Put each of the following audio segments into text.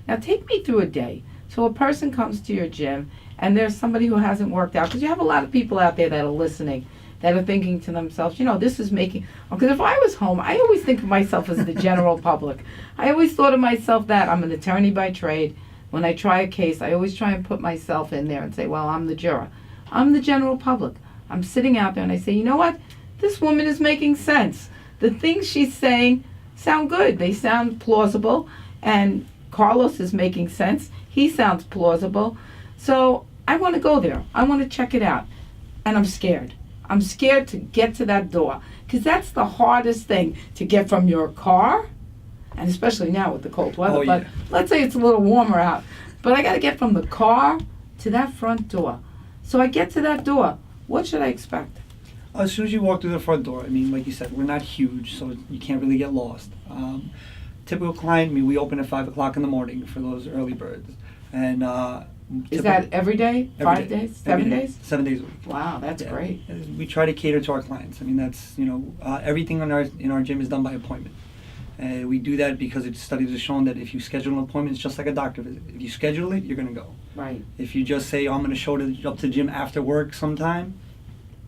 Now take me through a day. So a person comes to your gym and there's somebody who hasn't worked out, because you have a lot of people out there that are listening that are thinking to themselves, this is making, because if I was home, I always think of myself as the general public. I always thought of myself that I'm an attorney by trade. When I try a case, I always try and put myself in there and say, well, I'm the juror. I'm the general public. I'm sitting out there and I say, you know what? This woman is making sense. The things she's saying sound good. They sound plausible. And Carlos is making sense. He sounds plausible. So I want to go there. I want to check it out. And I'm scared. I'm scared to get to that door, because that's the hardest thing, to get from your car, and especially now with the cold weather. Oh, yeah. But let's say it's a little warmer out. But I got to get from the car to that front door. So I get to that door. What should I expect? As soon as you walk through the front door, I mean, like you said, we're not huge, so you can't really get lost. Typical client, we open at 5 o'clock in the morning for those early birds. And is that every day? Every 5 day. days? 7 days? 7 days a week. Wow, that's great. We try to cater to our clients. I mean, that's, everything in our gym is done by appointment. We do that because studies have shown that if you schedule an appointment, it's just like a doctor visit. If you schedule it, you're going to go. Right. If you just say, I'm going to show up to the gym after work sometime,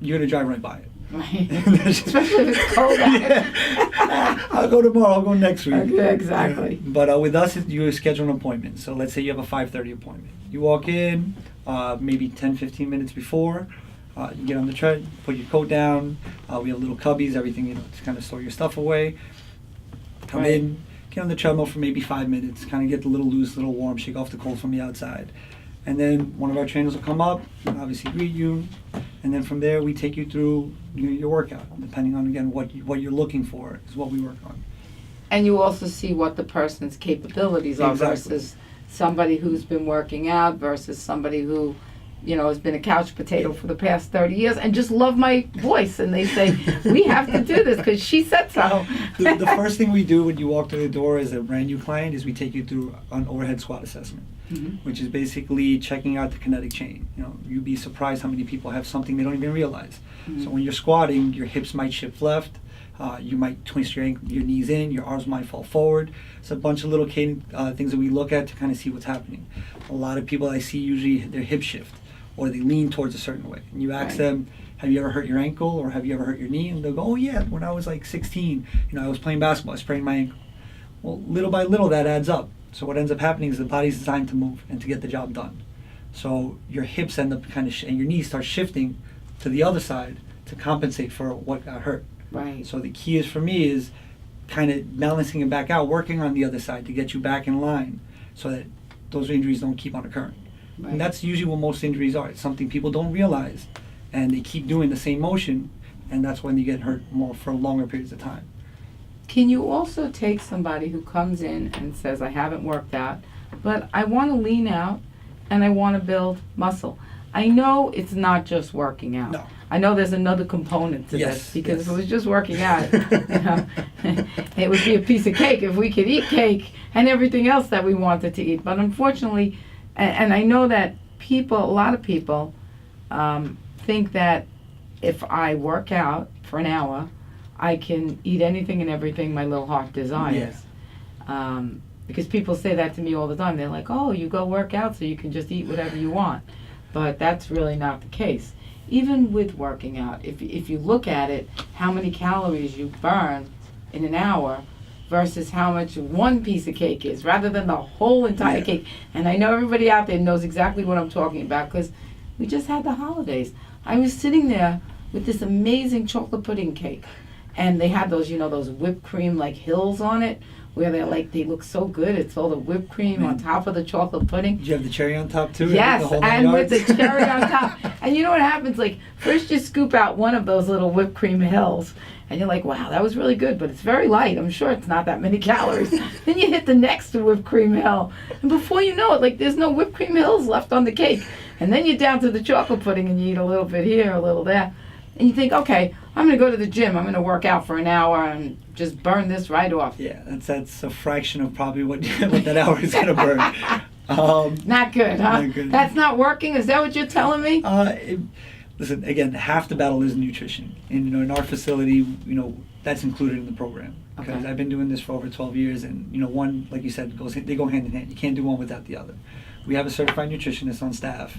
you're going to drive right by it. Right. Especially if it's cold out. Yeah. I'll go tomorrow, I'll go next week. Okay, exactly. But with us, you schedule an appointment. So let's say you have a 5:30 appointment. You walk in maybe 10, 15 minutes before. You get on the tread, put your coat down. We have little cubbies, everything, to kind of store your stuff away. Come in, get on the treadmill for maybe 5 minutes, kind of get a little loose, a little warm, shake off the cold from the outside. And then one of our trainers will come up, obviously greet you, and then from there we take you through your workout, depending on, again, what you're looking for is what we work on. And you also see what the person's capabilities are versus somebody who's been working out versus somebody who, has been a couch potato for the past 30 years and just love my voice. And they say, we have to do this because she said so. The first thing we do when you walk through the door as a brand new client is we take you through an overhead squat assessment, which is basically checking out the kinetic chain. You'd be surprised how many people have something they don't even realize. So when you're squatting, your hips might shift left. You might twist your knees in, your arms might fall forward. It's a bunch of little things that we look at to kind of see what's happening. A lot of people I see usually their hip shift, or they lean towards a certain way. And you ask them, have you ever hurt your ankle, or have you ever hurt your knee? And they'll go, oh yeah, when I was like 16, I was playing basketball, I sprained my ankle. Well, little by little that adds up. So what ends up happening is the body's designed to move and to get the job done. So your hips end up and your knees start shifting to the other side to compensate for what got hurt. Right. So the key is for me is kind of balancing it back out, working on the other side to get you back in line so that those injuries don't keep on occurring. Right. And that's usually what most injuries are. It's something people don't realize, and they keep doing the same motion, and that's when you get hurt more for longer periods of time. Can you also take somebody who comes in and says, I haven't worked out, but I want to lean out and I want to build muscle? I know it's not just working out. No. I know there's another component to this, because if it was just working out, it would be a piece of cake if we could eat cake and everything else that we wanted to eat. But unfortunately, and I know that a lot of people think that if I work out for an hour, I can eat anything and everything my little heart desires. Yeah. Because people say that to me all the time. They're like, oh, you go work out so you can just eat whatever you want. But that's really not the case. Even with working out, if you look at it, how many calories you burn in an hour versus how much one piece of cake is, rather than the whole entire cake. And I know everybody out there knows exactly what I'm talking about, because we just had the holidays. I was sitting there with this amazing chocolate pudding cake, and they had those, those whipped cream like hills on it, where they look so good. It's all the whipped cream on top of the chocolate pudding. Did you have the cherry on top too? Yes, and with the cherry on top. And you know what happens? Like, first you scoop out one of those little whipped cream hills, and you're like, wow, that was really good, but it's very light. I'm sure it's not that many calories. Then you hit the next whipped cream hill, and before you know it, there's no whipped cream hills left on the cake. And then you're down to the chocolate pudding, and you eat a little bit here, a little there. And you think, okay, I'm going to go to the gym. I'm going to work out for an hour and just burn this right off. Yeah, that's a fraction of probably what that hour is going to burn. Not good, huh? Not good. That's not working? Is that what you're telling me? Listen, again, half the battle is nutrition. And, in our facility, that's included in the program. Because Okay. I've been doing this for over 12 years, and, one, like you said, they go hand in hand. You can't do one without the other. We have a certified nutritionist on staff.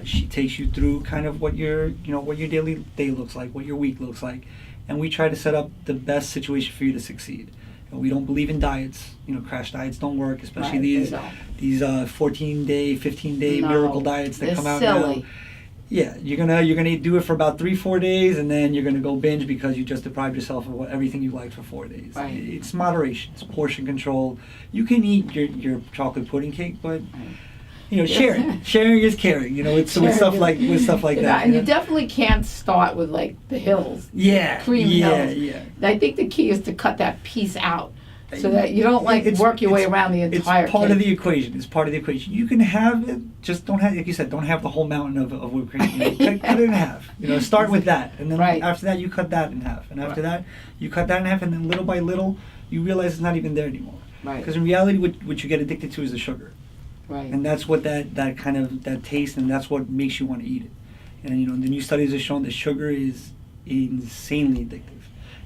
She takes you through kind of what your daily day looks like, what your week looks like, and we try to set up the best situation for you to succeed. We don't believe in diets. Crash diets don't work, especially Right, these 14-day, 15-day No, miracle diets that they're come out silly. now. Yeah, you're gonna do it for about 3-4 days, and then you're gonna go binge because you just deprived yourself of everything you liked for 4 days. Right. It's moderation, it's portion control. You can eat your chocolate pudding cake, but sharing is caring. With stuff like that. And you definitely can't start with like the hills. Yeah, Cream hills. yeah. I think the key is to cut that piece out so that you don't work your way around the entire It's part cake. of the equation. It's part of the equation. You can have it, just don't have, like you said, don't have the whole mountain of whipped cream. Cut it in half. Start with that, and then Right. after that you cut that in half, and after that you cut that in half, and then little by little you realize it's not even there anymore. Right. Because in reality, what you get addicted to is the sugar, Right. and that's what that kind of that taste, and that's what makes you want to eat it. And the new studies have shown that sugar is insanely addictive.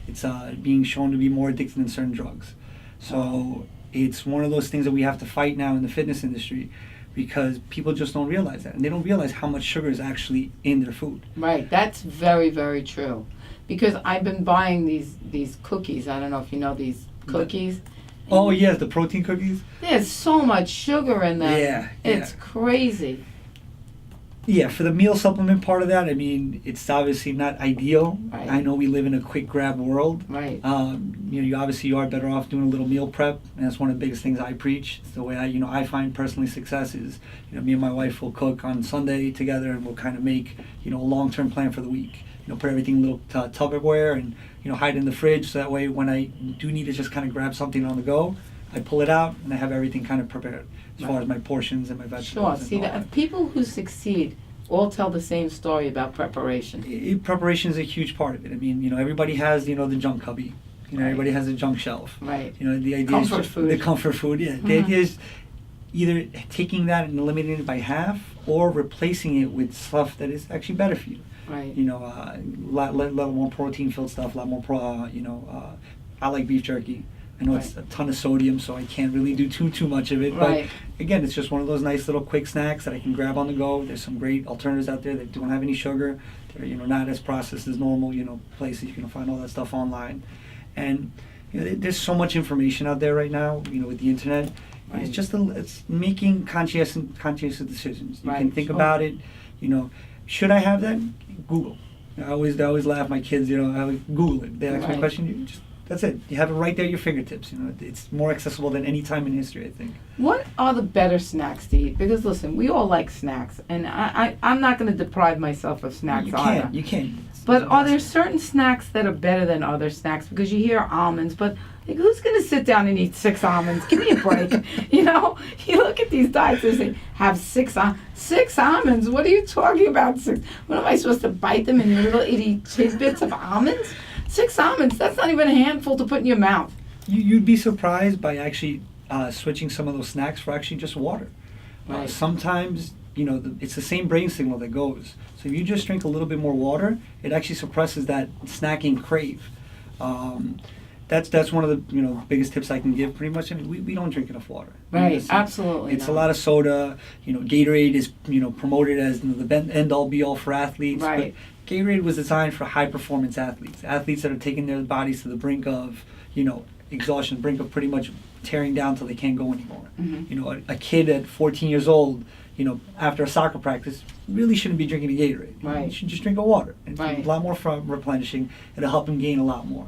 It's being shown to be more addictive than certain drugs. So it's one of those things that we have to fight now in the fitness industry, because people just don't realize that, and they don't realize how much sugar is actually in their food. Right. That's very, very true. Because I've been buying these cookies. I don't know if you know these cookies. Oh yes, the protein cookies. There's so much sugar in them. Yeah, It's crazy. Yeah, for the meal supplement part of that, I mean, it's obviously not ideal. Right. I know we live in a quick grab world. Right. You are better off doing a little meal prep, and that's one of the biggest things I preach. It's the way I find personally success is, me and my wife will cook on Sunday together, and we'll kind of make, a long-term plan for the week. Put everything in little Tupperware and, hide it in the fridge, so that way when I do need to just kind of grab something on the go, I pull it out and I have everything kind of prepared as far as my portions and my vegetables. Sure. And See, all that. people who succeed all tell the same story about preparation. Preparation is a huge part of it. I mean, everybody has, the junk cubby. Right. Everybody has a junk shelf. Right. The idea Comfort is food. the comfort food. Yeah. The idea is either taking that and eliminating it by half, or replacing it with stuff that is actually better for you. Right. Lot more protein-filled stuff. A lot more I like beef jerky. I know it's a ton of sodium, so I can't really do too much of it. Right. But again, it's just one of those nice little quick snacks that I can grab on the go. There's some great alternatives out there that don't have any sugar. They're not as processed as normal. Places you can find all that stuff online, and there's so much information out there right now. With the internet, Right. it's just it's making conscientious decisions. You can Right, think sure. about it. Should I have that? Google. I always laugh. My kids, I would Google it. They ask me a Right. question. You just That's it. You have it right there at your fingertips. It's more accessible than any time in history, I think. What are the better snacks to eat? Because listen, we all like snacks, and I'm not going to deprive myself of snacks either. You can't. But are there certain snacks that are better than other snacks? Because you hear almonds, but who's going to sit down and eat 6 almonds? Give me a break. You look at these diets and say, have 6 almonds. What are you talking about? 6? What am I supposed to bite them in little itty tidbits of almonds? 6 almonds, that's not even a handful to put in your mouth. You'd be surprised by actually switching some of those snacks for actually just water. Right. Sometimes, it's the same brain signal that goes. So if you just drink a little bit more water, it actually suppresses that snacking crave. That's one of the biggest tips I can give. Pretty much, we don't drink enough water. Right, absolutely. It's a lot of soda. Gatorade is promoted as the end all be all for athletes. Right. But Gatorade was designed for high performance athletes that are taking their bodies to the brink of exhaustion, brink of pretty much tearing down till they can't go anymore. Mm-hmm. A kid at 14 years old, after a soccer practice, really shouldn't be drinking a Gatorade. Right. You should just drink a water. It's Right. a lot more replenishing. It'll help him gain a lot more.